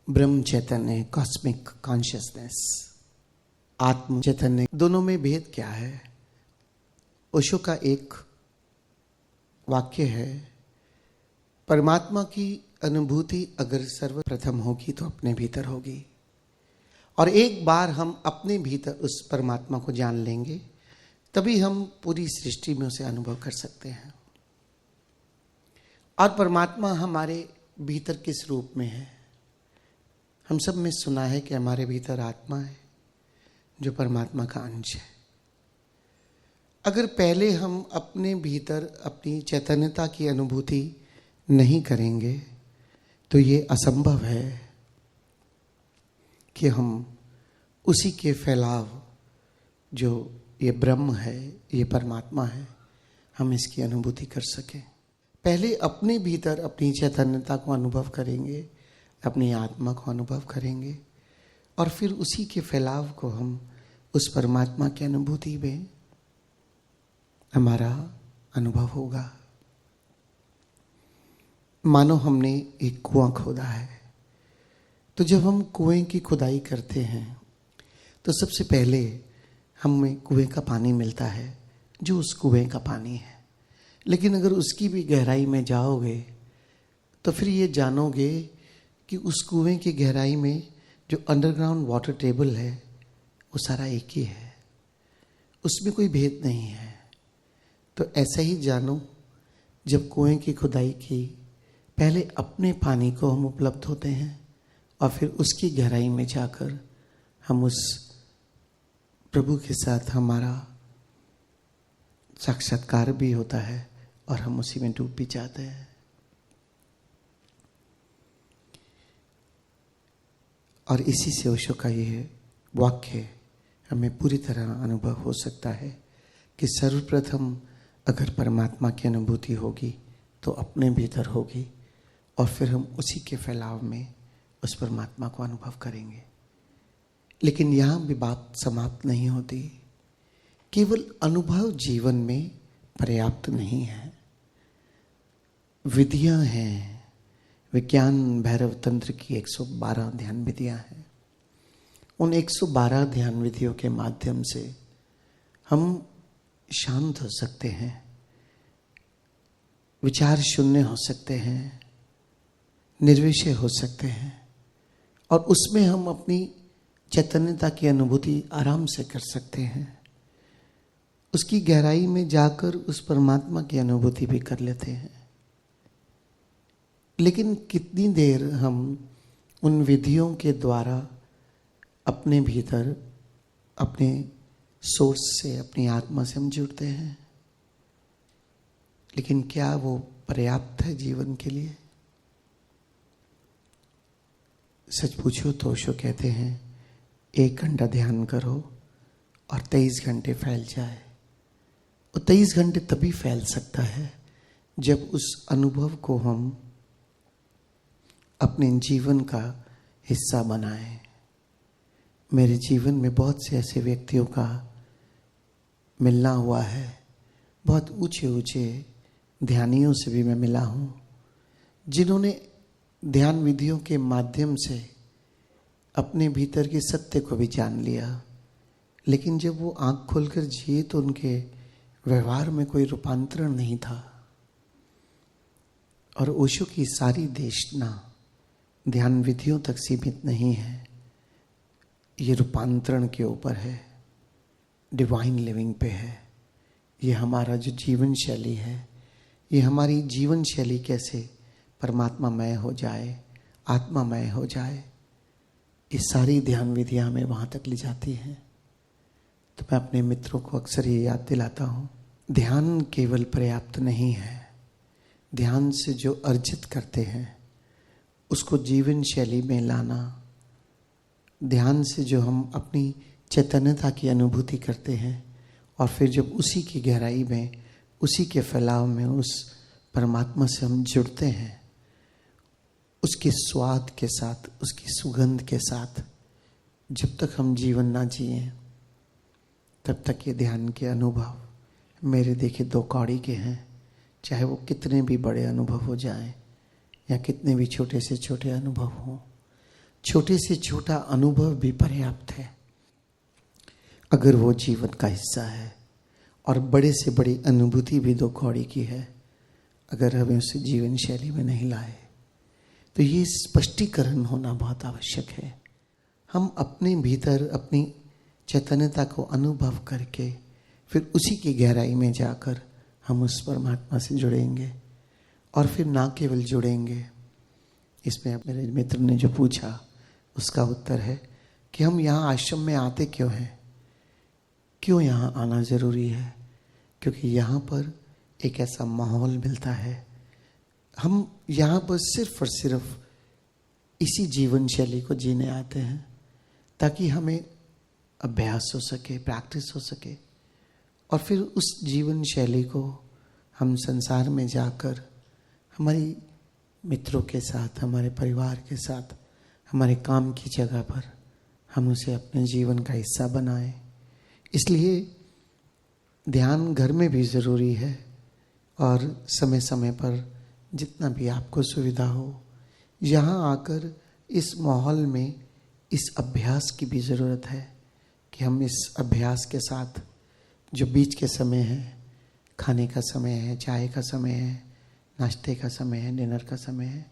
ब्रह्म चैतन्य, cosmic consciousness, आत्म चैतन्य, दोनों में भेद क्या है? ओशो का एक वाक्य है, परमात्मा की अनुभूति अगर सर्वप्रथम होगी तो अपने भीतर होगी, और एक बार हम अपने भीतर उस परमात्मा को जान लेंगे तभी हम पूरी सृष्टि में उसे अनुभव कर सकते हैं। और परमात्मा हमारे भीतर किस रूप में है? हम सब में सुना है कि हमारे भीतर आत्मा है जो परमात्मा का अंश है। अगर पहले हम अपने भीतर अपनी चैतन्यता की अनुभूति नहीं करेंगे तो ये असंभव है कि हम उसी के फैलाव, जो ये ब्रह्म है, ये परमात्मा है, हम इसकी अनुभूति कर सकें। पहले अपने भीतर अपनी चैतन्यता को अनुभव करेंगे, अपनी आत्मा को अनुभव करेंगे, और फिर उसी के फैलाव को हम उस परमात्मा की अनुभूति में हमारा अनुभव होगा। मानो हमने एक कुआं खोदा है, तो जब हम कुएं की खुदाई करते हैं तो सबसे पहले हमें कुएं का पानी मिलता है जो उस कुएं का पानी है। लेकिन अगर उसकी भी गहराई में जाओगे तो फिर ये जानोगे कि उस कुएं की गहराई में जो अंडरग्राउंड वाटर टेबल है वो सारा एक ही है, उसमें कोई भेद नहीं है। तो ऐसा ही जानो, जब कुएं की खुदाई की, पहले अपने पानी को हम उपलब्ध होते हैं और फिर उसकी गहराई में जाकर हम उस प्रभु के साथ हमारा साक्षात्कार भी होता है और हम उसी में डूब भी जाते हैं। और इसी से ओशो का ये वाक्य हमें पूरी तरह अनुभव हो सकता है कि सर्वप्रथम अगर परमात्मा की अनुभूति होगी तो अपने भीतर होगी, और फिर हम उसी के फैलाव में उस परमात्मा को अनुभव करेंगे। लेकिन यहाँ भी बात समाप्त नहीं होती। केवल अनुभव जीवन में पर्याप्त नहीं है। विधियां हैं, विज्ञान भैरव तंत्र की 112 ध्यान विधियां हैं। उन 112 ध्यान विधियों के माध्यम से हम शांत हो सकते हैं, विचार शून्य हो सकते हैं, निर्विषय हो सकते हैं, और उसमें हम अपनी चैतन्यता की अनुभूति आराम से कर सकते हैं। उसकी गहराई में जाकर उस परमात्मा की अनुभूति भी कर लेते हैं। लेकिन कितनी देर हम उन विधियों के द्वारा अपने भीतर, अपने सोर्स से, अपनी आत्मा से हम जुड़ते हैं? लेकिन क्या वो पर्याप्त है जीवन के लिए? सच पूछो तो ओशो कहते हैं, 1 घंटा ध्यान करो और 23 घंटे फैल जाए। और 23 घंटे तभी फैल सकता है जब उस अनुभव को हम अपने जीवन का हिस्सा बनाएं। मेरे जीवन में बहुत से ऐसे व्यक्तियों का मिलना हुआ है, बहुत ऊंचे ऊंचे ध्यानियों से भी मैं मिला हूँ, जिन्होंने ध्यान विधियों के माध्यम से अपने भीतर के सत्य को भी जान लिया। लेकिन जब वो आंख खोलकर जिए तो उनके व्यवहार में कोई रूपांतरण नहीं था। और ओशो की सारी देशना ध्यान विधियों तक सीमित नहीं है, ये रूपांतरण के ऊपर है, डिवाइन लिविंग पे है। ये हमारा जो जीवन शैली है, ये हमारी जीवन शैली कैसे परमात्मामय हो जाए, आत्मामय हो जाए, ये सारी ध्यान विधियां हमें वहां तक ले जाती हैं। तो मैं अपने मित्रों को अक्सर ये याद दिलाता हूँ, ध्यान केवल पर्याप्त नहीं है। ध्यान से जो अर्जित करते हैं उसको जीवन शैली में लाना, ध्यान से जो हम अपनी चैतन्यता की अनुभूति करते हैं और फिर जब उसी की गहराई में, उसी के फैलाव में उस परमात्मा से हम जुड़ते हैं, उसके स्वाद के साथ, उसकी सुगंध के साथ, जब तक हम जीवन ना जिए तब तक ये ध्यान के अनुभव मेरे देखे 2 कौड़ी के हैं। चाहे वो कितने भी बड़े अनुभव हो जाएं या कितने भी छोटे से छोटे अनुभव हों, छोटे से छोटा अनुभव भी पर्याप्त है, अगर वो जीवन का हिस्सा है। और बड़े से बड़ी अनुभूति भी 2 कौड़ी की है, अगर हमें उसे जीवन शैली में नहीं लाए। तो ये स्पष्टीकरण होना बहुत आवश्यक है। हम अपने भीतर अपनी चैतन्यता को अनुभव करके फिर उसी की गहराई में जाकर हम उस परमात्मा से जुड़ेंगे। और फिर ना केवल जुड़ेंगे, इसमें मेरे मित्र ने जो पूछा उसका उत्तर है कि हम यहाँ आश्रम में आते क्यों हैं, क्यों यहाँ आना ज़रूरी है? क्योंकि यहाँ पर एक ऐसा माहौल मिलता है। हम यहाँ पर सिर्फ और सिर्फ इसी जीवन शैली को जीने आते हैं ताकि हमें अभ्यास हो सके, प्रैक्टिस हो सके, और फिर उस जीवन शैली को हम संसार में जाकर हमारी मित्रों के साथ, हमारे परिवार के साथ, हमारे काम की जगह पर हम उसे अपने जीवन का हिस्सा बनाएं। इसलिए ध्यान घर में भी ज़रूरी है, और समय समय पर जितना भी आपको सुविधा हो, यहाँ आकर इस माहौल में इस अभ्यास की भी ज़रूरत है कि हम इस अभ्यास के साथ जो बीच के समय है, खाने का समय है, चाय का समय है, नाश्ते का समय है, डिनर का समय है,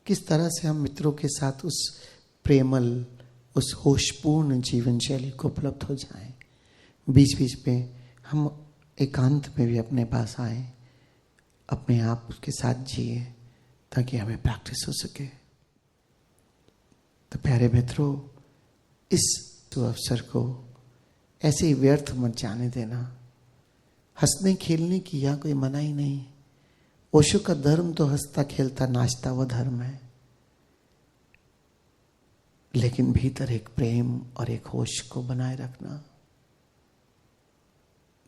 किस तरह से हम मित्रों के साथ उस प्रेमल, उस होशपूर्ण जीवन शैली को उपलब्ध हो जाएं। बीच बीच में हम एकांत में भी अपने पास आएं, अपने आप के साथ जिए, ताकि हमें प्रैक्टिस हो सके। तो प्यारे मित्रों, इस अवसर को ऐसे ही व्यर्थ मत जाने देना। हंसने खेलने की यहाँ कोई मनाही नहीं। ओशो का धर्म तो हंसता खेलता नाचता वो धर्म है, लेकिन भीतर एक प्रेम और एक होश को बनाए रखना।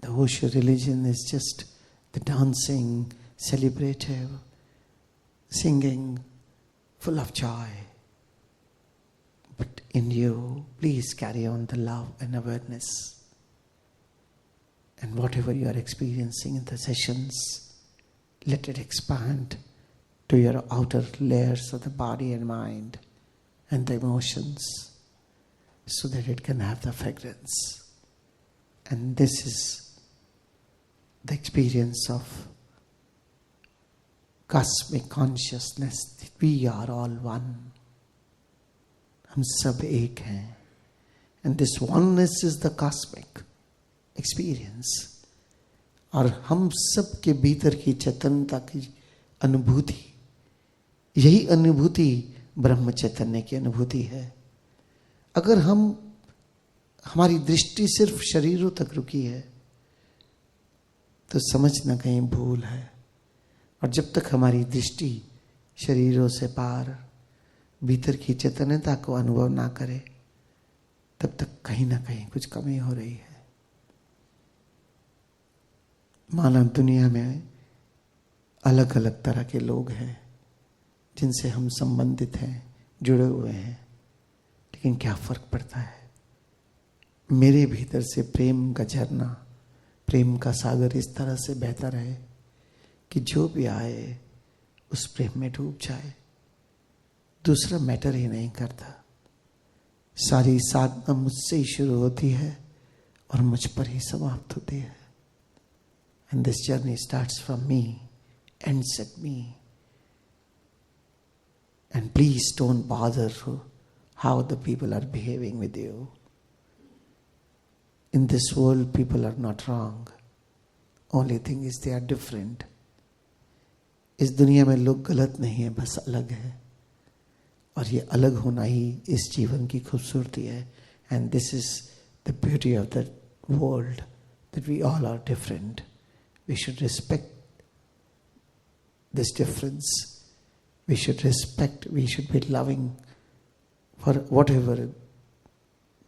The Osho religion is just the dancing, celebrative, singing, full of joy. But in you, please carry on the love and awareness. And whatever you are experiencing in the sessions, let it expand to your outer layers of the body and mind and the emotions, so that it can have the fragrance. And this is the experience of cosmic consciousness, that we are all one. हम सब एक हैं. And this oneness is the cosmic experience. और हम सब के भीतर की चैतन्यता की अनुभूति, यही अनुभूति ब्रह्म चैतन्य की अनुभूति है. अगर हमारी दृष्टि सिर्फ शरीरों तक रुकी है तो समझना कहीं भूल है. और जब तक हमारी दृष्टि शरीरों से पार भीतर की चैतन्यता को अनुभव ना करे, तब तक कहीं ना कहीं कुछ कमी हो रही है. मानव दुनिया में अलग अलग तरह के लोग हैं जिनसे हम संबंधित हैं, जुड़े हुए हैं, लेकिन क्या फर्क पड़ता है. मेरे भीतर से प्रेम का झरना, प्रेम का सागर इस तरह से बहता रहे कि जो भी आए उस प्रेम में डूब जाए. दूसरा मैटर ही नहीं करता. सारी साधना मुझसे ही शुरू होती है और मुझ पर ही समाप्त होती है. And this journey starts from me, ends at me. And please don't bother how the people are behaving with you. In this world, people are not wrong. Only thing is they are different. इस दुनिया में लोग गलत नहीं है, बस अलग है. और ये अलग होना ही इस जीवन की खूबसूरती है. And this is the beauty of the world, that we all are different. We should respect this difference. We should be loving for whatever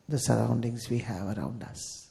the surroundings we have around us.